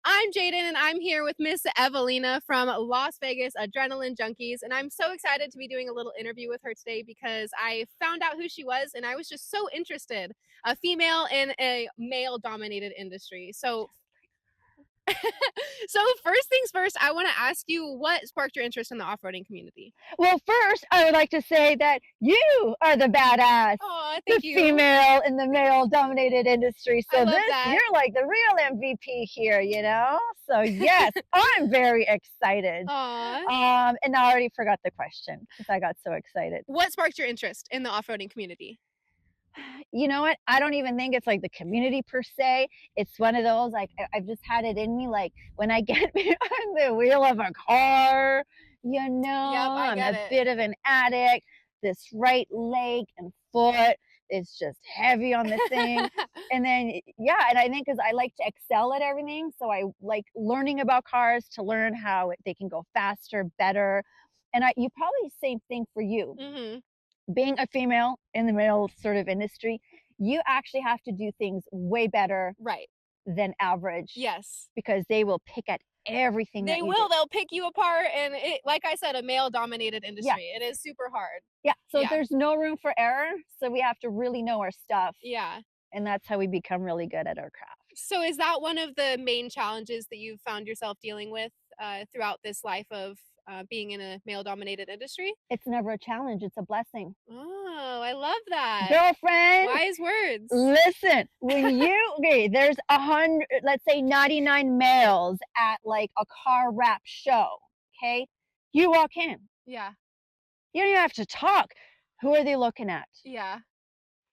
I'm Jaydn, and I'm here with Miss Evelina from Las Vegas Adrenaline Junkies, and I'm so excited to be doing a little interview with her today because I found out who she was, and I was just so interested. A female in a male-dominated industry. So first things first, I want to ask you what sparked your interest in the off-roading community. Well, first, I would like to say that you are the badass, Oh, the thank you. female in the male-dominated industry. I So love that. you're like the real MVP here, you know? So yes, I'm very excited. Aw. And I already forgot the question because I got so excited. What sparked your interest in the off-roading community? You know what? I don't even think it's like the community per se. It's one of those, like, I've just had it in me. Like, when I get behind the wheel of a car, you know, Yep, I I'm get a it. bit of an addict. This right leg and foot is just heavy on the thing. And then, yeah, and I think because I like to excel at everything. So I like learning about cars to learn how they can go faster, better. And you probably same thing for you. Mhm. Being a female in the male sort of industry, you actually have to do things way better Right. than average Yes. because they will pick at everything that They you will. do. They'll pick you apart, and it, like I said, a male-dominated Yeah, industry. It is super hard. yeah. So Yeah. there's no room for error. So we have to really know our stuff. Yeah. And that's how we become really good at our craft. So is that one of the main challenges that you've found yourself dealing with throughout this life of being in a male-dominated industry? It's never a challenge, it's a blessing. Oh, I love that. Girlfriend, Wise words. listen, there's 100, let's say 99 males at like a car wrap show. Okay. You walk in. Yeah. You don't even have to talk. Who are they looking at? Yeah.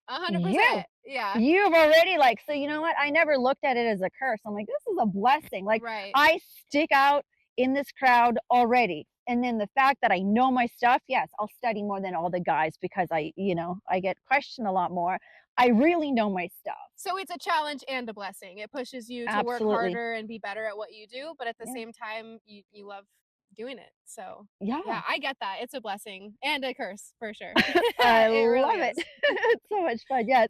You. 100%. Yeah. You've already like, so you know what? I never looked at it as a curse. I'm like, this is a blessing. Like, Right. I stick out in this crowd already. And then the fact that I know my stuff, yes, I'll study more than all the guys because I get questioned a lot more. I really know my stuff. So it's a challenge and a blessing. It pushes you to work Absolutely. harder and be better at what you do, but at the Yeah. same time, you love doing it. So Yeah. yeah, I get that. It's a blessing and a curse for sure. I It really love it. is. It's so much fun. Yes.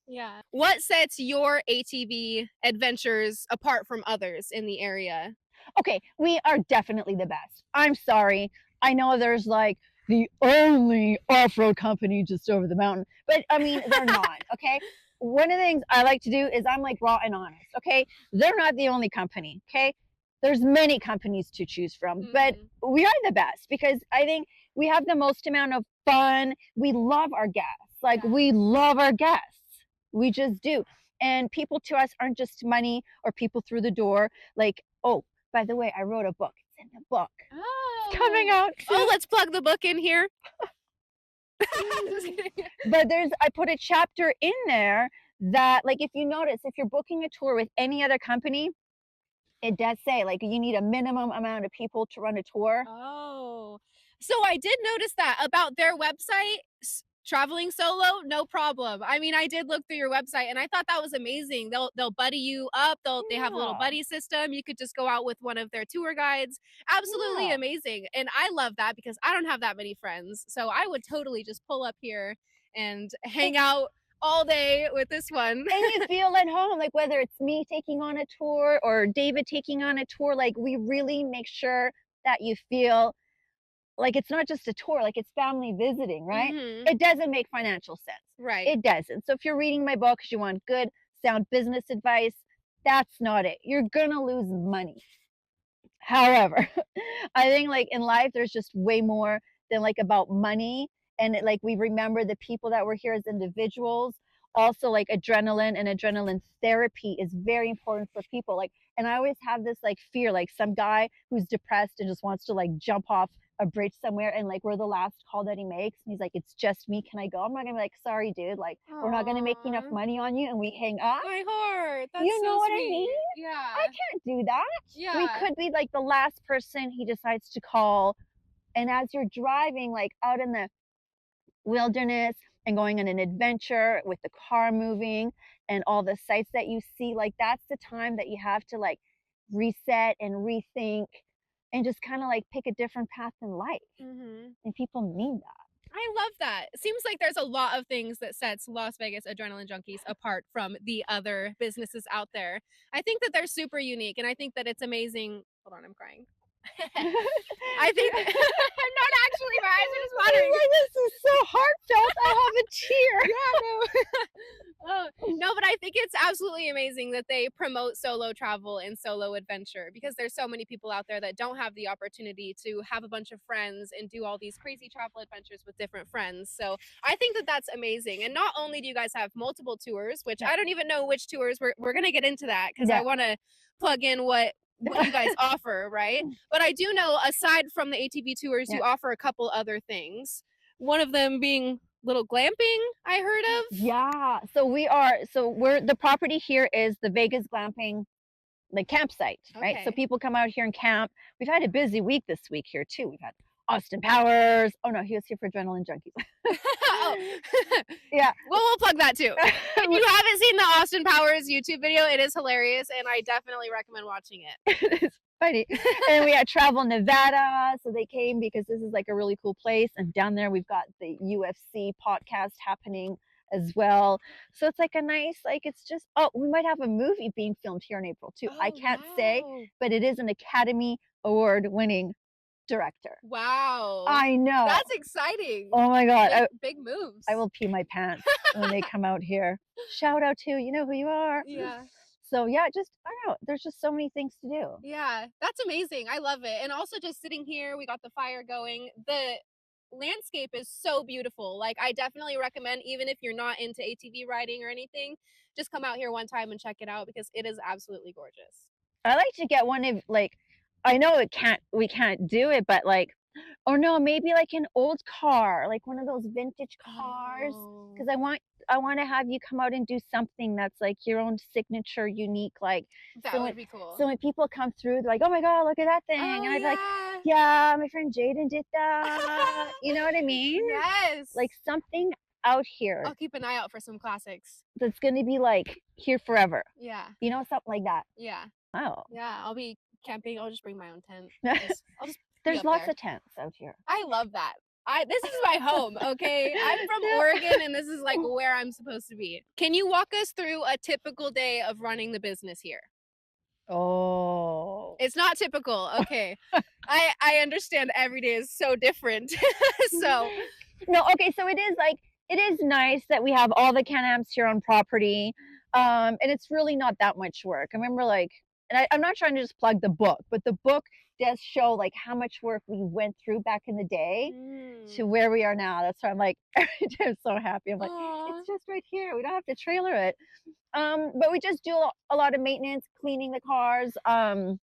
Yeah. What sets your ATV adventures apart from others in the area? Okay, we are definitely the best. I'm sorry. I know there's like the only off-road company just over the mountain, but I mean, they're not, okay? One of the things I like to do is I'm like raw and honest, okay? They're not the only company, okay? There's many companies to choose from, but we are the best because I think we have the most amount of fun. We love our guests. Like, Yeah. we love our guests. We just do. And people to us aren't just money or people through the door. Like, oh, by the way, I wrote a book. It's in the book. Oh. It's coming out soon. Oh, let's plug the book in here. But I put a chapter in there that, like, if you notice, if you're booking a tour with any other company, it does say like you need a minimum amount of people to run a tour. Oh. So I did notice that about their website, traveling solo, no problem. I mean, I did look through your website and I thought that was amazing. They'll buddy you up. They have a little Yeah. buddy system. You could just go out with one of their tour guides. Absolutely Yeah. amazing. And I love that because I don't have that many friends. So I would totally just pull up here and hang out all day with this one. And you feel at home, like whether it's me taking on a tour or David taking on a tour, like we really make sure that you feel like it's not just a tour, like it's family visiting, right? Mhm. It doesn't make financial sense. Right. It doesn't. So if you're reading my book because you want good, sound business advice, that's not it. You're gonna lose money. However, I think like in life, there's just way more than like about money. And like we remember the people that were here as individuals. Also, like adrenaline and adrenaline therapy is very important for people. Like, and I always have this like fear, like some guy who's depressed and just wants to like jump off a bridge somewhere, and like we're the last call that he makes, and he's like, "It's just me. Can I go?" I'm not gonna be like, "Sorry, dude. Like, we're not gonna make enough Aw. money on you," and we hang up. My heart. That's You know so what I sweet. mean? Yeah. I can't do that. We Yeah. could be like the last person he decides to call. And as you're driving, like out in the wilderness and going on an adventure with the car moving and all the sights that you see, like that's the time that you have to like reset and rethink and just kind of like pick a different path in life. Mhm. And people need that. I love that. It seems like there's a lot of things that sets Las Vegas Adrenaline Junkies apart from the other businesses out there. I think that they're super unique, and I think that it's amazing. Hold on, I'm crying. I think that I'm not actually, my eyes are just watering. This is so heartfelt. I have a tear. Yeah, no. Oh, no, but I think it's absolutely amazing that they promote solo travel and solo adventure, because there's so many people out there that don't have the opportunity to have a bunch of friends and do all these crazy travel adventures with different friends. So I think that that's amazing. And not only do you guys have multiple tours, which I don't even know which tours, we're going to get into that, because I want to plug in what you guys offer, right? But I do know, aside from the ATV tours, you offer a couple other things. One of them being little glamping, I heard of. Yeah. So we're the property here is the Vegas glamping, the campsite, right? So people come out here and camp. We've had a busy week this week here too. We've had Austin Powers. Oh no, he was here for Adrenaline Junkies. Oh, yeah. Well, we'll plug that too. If you haven't seen the Austin Powers YouTube video, it is hilarious, and I definitely recommend watching it. It's funny. And we had Travel Nevada, so they came because this is like a really cool place. And down there, we've got the UFC podcast happening as well. So it's like a nice, like it's just, oh, we might have a movie being filmed here in April too. I can't say, but it is an Academy Award winning director. Wow. I know. That's exciting. Oh my God. Big moves. I will pee my pants when they come out here. Shout out to, you know who you are. Yeah. So yeah, just, I don't know, there's just so many things to do. Yeah, that's amazing. I love it. And also just sitting here, we got the fire going. The landscape is so beautiful. Like, I definitely recommend, even if you're not into ATV riding or anything, just come out here one time and check it out, because it is absolutely gorgeous. I like to get one of, like, I know we can't do it, but like, or no, maybe like an old car, like one of those vintage cars, because I want to have you come out and do something that's like your own signature, unique, like that would be cool. So when people come through, they're like, "Oh my God, look at that thing!" and I'd be like, "Yeah, my friend Jaydn did that." You know what I mean? Yes. Like something out here. I'll keep an eye out for some classics. That's gonna be like here forever. Yeah. You know, something like that. Yeah. Oh. Yeah, I'll be camping. I'll just bring my own tent. I'll just There's lots of tents out here. I love that. This is my home, okay? I'm from Oregon, and this is like where I'm supposed to be. Can you walk us through a typical day of running the business here? Oh. It's not typical. Okay. I understand every day is so different. So no, okay, so it is nice that we have all the Can-Ams here on property. And it's really not that much work. I remember like, and I'm not trying to just plug the book, but the book does show like how much work we went through back in the day to where we are now. That's why I'm like, every day I'm so happy. I'm like, it's just right here. We don't have to trailer it. But we just do a lot of maintenance, cleaning the cars. And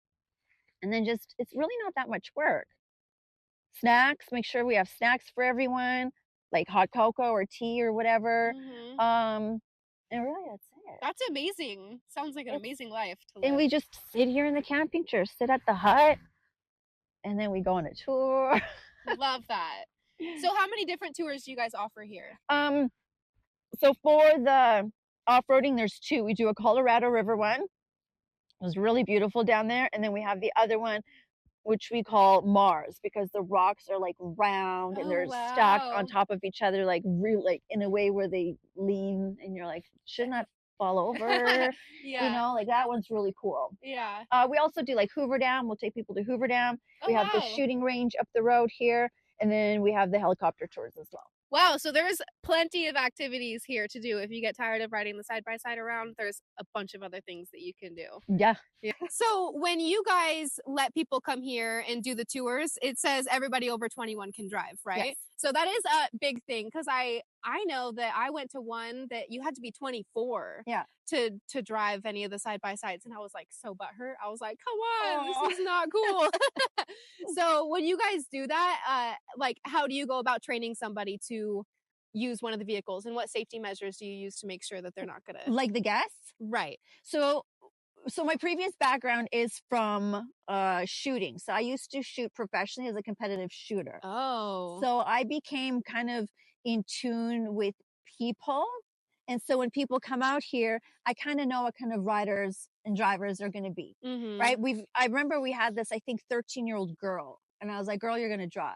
then just, it's really not that much work. Snacks, make sure we have snacks for everyone, like hot cocoa or tea or whatever. And really, that's it. That's amazing. Sounds like an amazing life to live. And we just sit here in the camping chair, sit at the hut, and then we go on a tour. Love that. So how many different tours do you guys offer here? So for the off-roading, there's two. We do a Colorado River one. It was really beautiful down there. And then we have the other one, which we call Mars, because the rocks are like round and they're stacked on top of each other, like real, like in a way where they lean and you're like, shouldn't that fall over? You know, like that one's really cool. Yeah. We also do like Hoover Dam. We'll take people to Hoover Dam. We have the shooting range up the road here, and then we have the helicopter tours as well. Wow, so there's plenty of activities here to do. If you get tired of riding the side-by-side around, there's a bunch of other things that you can do. Yeah. So when you guys let people come here and do the tours, it says everybody over 21 can drive, right? Yes. So that is a big thing, because I know that I went to one that you had to be 24 to drive any of the side-by-sides, and I was like so butthurt. I was like, come on, this is not cool. So when you guys do that, like how do you go about training somebody to use one of the vehicles, and what safety measures do you use to make sure that they're not gonna, like the guests? Right. So my previous background is from shooting. So I used to shoot professionally as a competitive shooter. Oh. So I became kind of in tune with people. And so when people come out here, I kind of know what kind of riders and drivers they're going to be, right? I remember we had this, I think, 13-year-old girl. And I was like, girl, you're going to drive.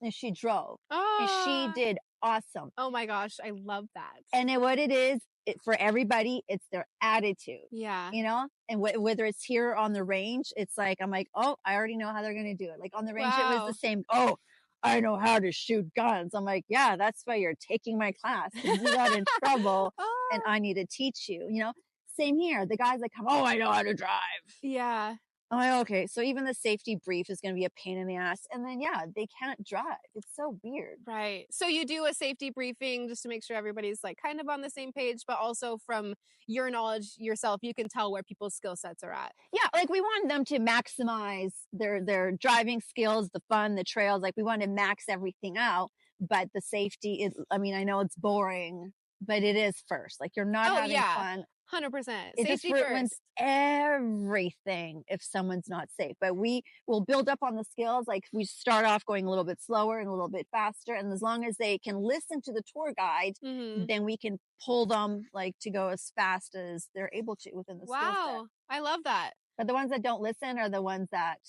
and she drove. And she Oh, did awesome. oh my gosh, I love that. And then what it is, for everybody, it's their attitude, Yeah. you know? And whether it's here on the range, it's like, I'm like, oh, I already know how they're going to do it. Like on the range, it was the Wow. same. Oh, I know how to shoot guns. I'm like, yeah, that's why you're taking my class. You got in trouble and Oh, I need to teach you, you know? Same here. The guys that come, oh, I know how to drive. yeah. I'm like, okay, so even the safety brief is going to be a pain in the ass. And then, yeah, they can't drive. It's so weird. Right. So you do a safety briefing just to make sure everybody's like kind of on the same page, but also from your knowledge yourself, you can tell where people's skill sets are at. Yeah, like we want them to maximize their driving skills, the fun, the trails. Like we want to max everything out, but the safety is, I mean, I know it's boring, but it is first. Like you're not Oh having yeah. fun. 100%. It just Safety ruins first. everything if someone's not safe. But we will build up on the skills. Like we start off going a little bit slower and a little bit faster. And as long as they can listen to the tour guide, Mhm. then we can pull them like to go as fast as they're able to within the skill set. Wow. I love that. But the ones that don't listen are the ones that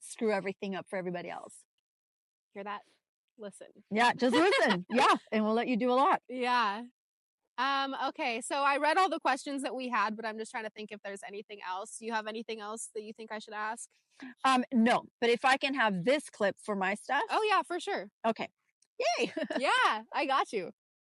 screw everything up for everybody else. Hear that? Listen. Yeah, just listen. Yeah, and we'll let you do a lot. Yeah. Okay, so I read all the questions that we had, but I'm just trying to think if there's anything else. Do you have anything else that you think I should ask? No, but if I can have this clip for my stuff. Oh yeah, for sure. Okay. Yay. Yeah, I got you.